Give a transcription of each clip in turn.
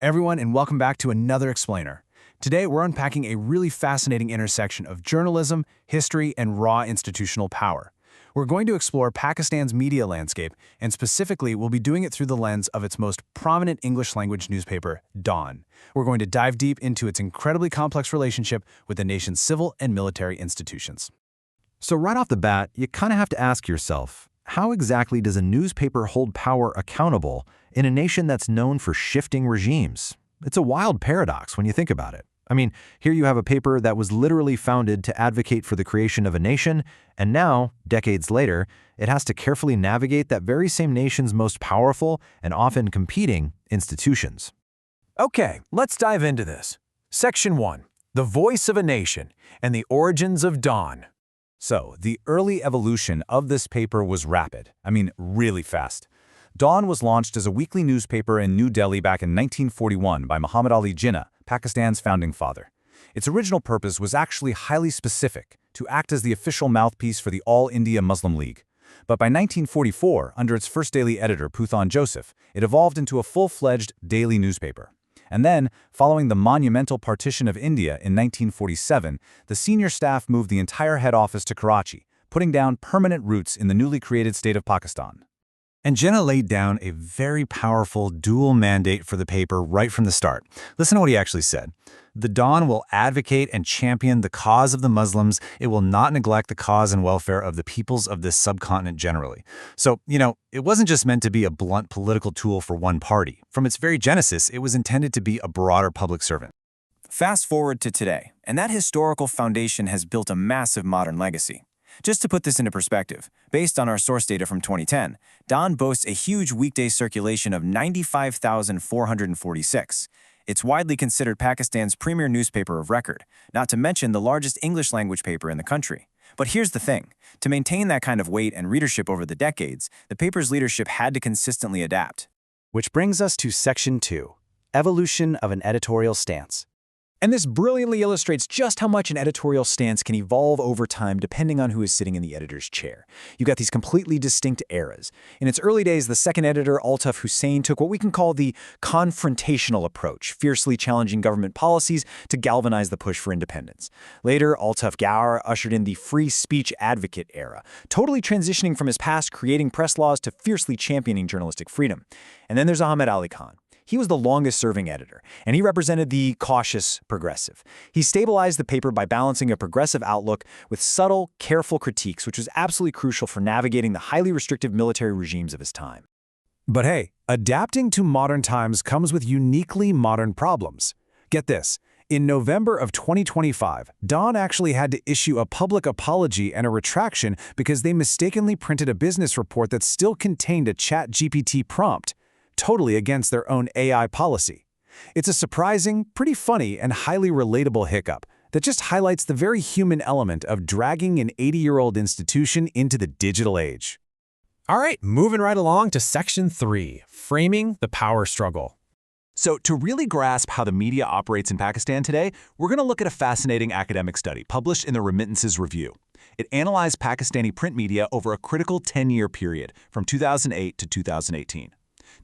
Everyone, and welcome back to another Explainer. Today, we're unpacking a really fascinating intersection of journalism, history, and raw institutional power. We're going to explore Pakistan's media landscape, and specifically, we'll be doing it through the lens of its most prominent English-language newspaper, Dawn. We're going to dive deep into its incredibly complex relationship with the nation's civil and military institutions. So right off the bat, you kind of have to ask yourself, how exactly does a newspaper hold power accountable in a nation that's known for shifting regimes? It's a wild paradox when you think about it. I mean, here you have a paper that was literally founded to advocate for the creation of a nation, and now, decades later, it has to carefully navigate that very same nation's most powerful and often competing institutions. Okay, let's dive into this. Section 1. The Voice of a Nation and the Origins of Dawn. So, the early evolution of this paper was rapid. Really fast. Dawn was launched as a weekly newspaper in New Delhi back in 1941 by Muhammad Ali Jinnah, Pakistan's founding father. Its original purpose was actually highly specific, to act as the official mouthpiece for the All India Muslim League. But by 1944, under its first daily editor, Puthan Joseph, it evolved into a full-fledged daily newspaper. And then, following the monumental partition of India in 1947, the senior staff moved the entire head office to Karachi, putting down permanent roots in the newly created state of Pakistan. And Jinnah laid down a very powerful dual mandate for the paper right from the start. Listen to what he actually said. The Dawn will advocate and champion the cause of the Muslims. It will not neglect the cause and welfare of the peoples of this subcontinent generally. So, it wasn't just meant to be a blunt political tool for one party. From its very genesis, it was intended to be a broader public servant. Fast forward to today, and that historical foundation has built a massive modern legacy. Just to put this into perspective, based on our source data from 2010, Dawn boasts a huge weekday circulation of 95,446. It's widely considered Pakistan's premier newspaper of record, not to mention the largest English-language paper in the country. But here's the thing. To maintain that kind of weight and readership over the decades, the paper's leadership had to consistently adapt. Which brings us to Section 2, Evolution of an Editorial Stance. And this brilliantly illustrates just how much an editorial stance can evolve over time depending on who is sitting in the editor's chair. You got these completely distinct eras. In its early days, the second editor, Altaf Hussain, took what we can call the confrontational approach, fiercely challenging government policies to galvanize the push for independence. Later, Altaf Gaur ushered in the free speech advocate era, totally transitioning from his past creating press laws to fiercely championing journalistic freedom. And then there's Ahmed Ali Khan. He was the longest-serving editor, and he represented the cautious progressive. He stabilized the paper by balancing a progressive outlook with subtle, careful critiques, which was absolutely crucial for navigating the highly restrictive military regimes of his time. But hey, adapting to modern times comes with uniquely modern problems. Get this. In November of 2025, Dawn actually had to issue a public apology and a retraction because they mistakenly printed a business report that still contained a ChatGPT prompt, totally against their own AI policy. It's a surprising, pretty funny, and highly relatable hiccup that just highlights the very human element of dragging an 80-year-old institution into the digital age. All right, moving right along to Section 3, Framing the Power Struggle. So to really grasp how the media operates in Pakistan today, we're going to look at a fascinating academic study published in the Remittances Review. It analyzed Pakistani print media over a critical 10-year period from 2008 to 2018.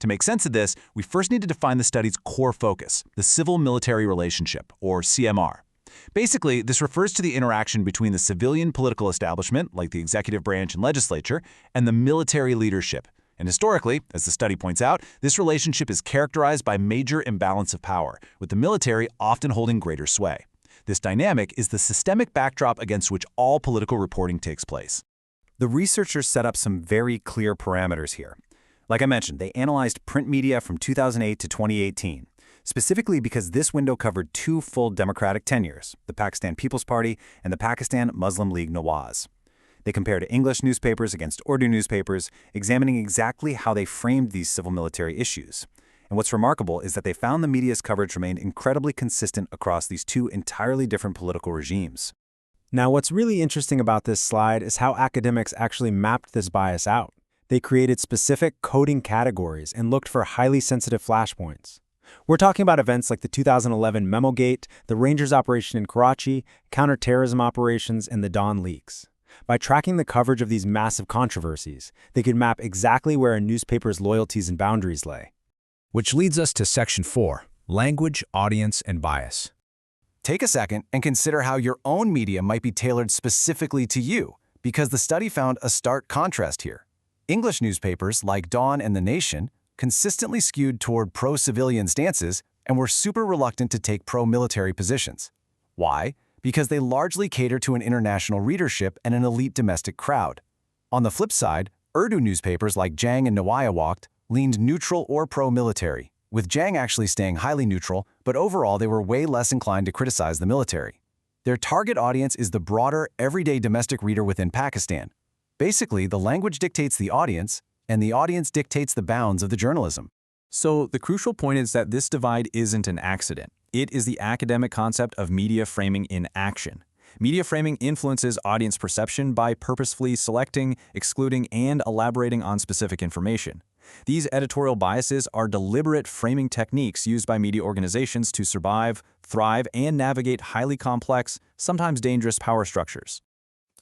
To make sense of this, we first need to define the study's core focus, the civil-military relationship, or CMR. Basically, this refers to the interaction between the civilian political establishment, like the executive branch and legislature, and the military leadership. And historically, as the study points out, this relationship is characterized by major imbalance of power, with the military often holding greater sway. This dynamic is the systemic backdrop against which all political reporting takes place. The researchers set up some very clear parameters here. Like I mentioned, they analyzed print media from 2008 to 2018, specifically because this window covered two full democratic tenures, the Pakistan People's Party and the Pakistan Muslim League Nawaz. They compared English newspapers against Urdu newspapers, examining exactly how they framed these civil-military issues. And what's remarkable is that they found the media's coverage remained incredibly consistent across these two entirely different political regimes. Now, what's really interesting about this slide is how academics actually mapped this bias out. They created specific coding categories and looked for highly sensitive flashpoints. We're talking about events like the 2011 Memogate, the Rangers operation in Karachi, counterterrorism operations, and the Dawn leaks. By tracking the coverage of these massive controversies, they could map exactly where a newspaper's loyalties and boundaries lay. Which leads us to Section 4, Language, audience, and bias. Take a second and consider how your own media might be tailored specifically to you, because the study found a stark contrast here. English newspapers like Dawn and The Nation consistently skewed toward pro-civilian stances and were super reluctant to take pro-military positions. Why? Because they largely cater to an international readership and an elite domestic crowd. On the flip side, Urdu newspapers like Jang and Nawaya leaned neutral or pro-military, with Jang actually staying highly neutral, but overall they were way less inclined to criticize the military. Their target audience is the broader, everyday domestic reader within Pakistan. Basically, the language dictates the audience, and the audience dictates the bounds of the journalism. So the crucial point is that this divide isn't an accident. It is the academic concept of media framing in action. Media framing influences audience perception by purposefully selecting, excluding, and elaborating on specific information. These editorial biases are deliberate framing techniques used by media organizations to survive, thrive, and navigate highly complex, sometimes dangerous power structures.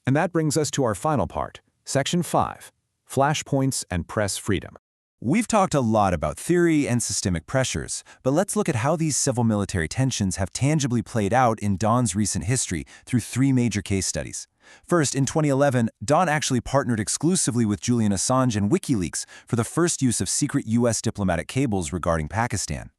And that brings us to our final part, Section 5, Flashpoints and Press Freedom. We've talked a lot about theory and systemic pressures, but let's look at how these civil-military tensions have tangibly played out in Dawn's recent history through 3 major case studies. First, in 2011, Dawn actually partnered exclusively with Julian Assange and WikiLeaks for the first use of secret U.S. diplomatic cables regarding Pakistan.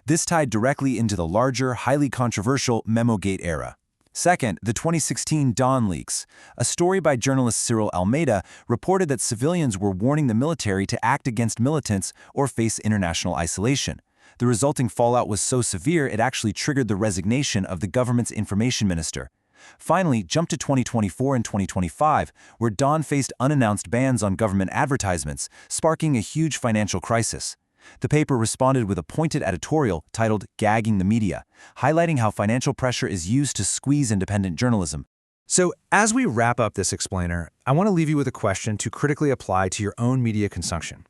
This tied directly into the larger, highly controversial Memogate era. Second, the 2016 Dawn leaks. A story by journalist Cyril Almeida reported that civilians were warning the military to act against militants or face international isolation. The resulting fallout was so severe it actually triggered the resignation of the government's information minister. Finally, jump to 2024 and 2025, where Dawn faced unannounced bans on government advertisements, sparking a huge financial crisis. The paper responded with a pointed editorial titled "Gagging the Media," highlighting how financial pressure is used to squeeze independent journalism. So, as we wrap up this explainer, I want to leave you with a question to critically apply to your own media consumption.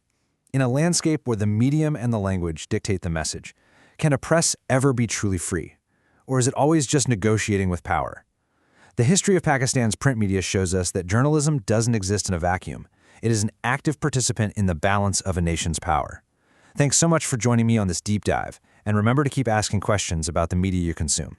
In a landscape where the medium and the language dictate the message, can a press ever be truly free? Or is it always just negotiating with power? The history of Pakistan's print media shows us that journalism doesn't exist in a vacuum. It is an active participant in the balance of a nation's power. Thanks so much for joining me on this deep dive, and remember to keep asking questions about the media you consume.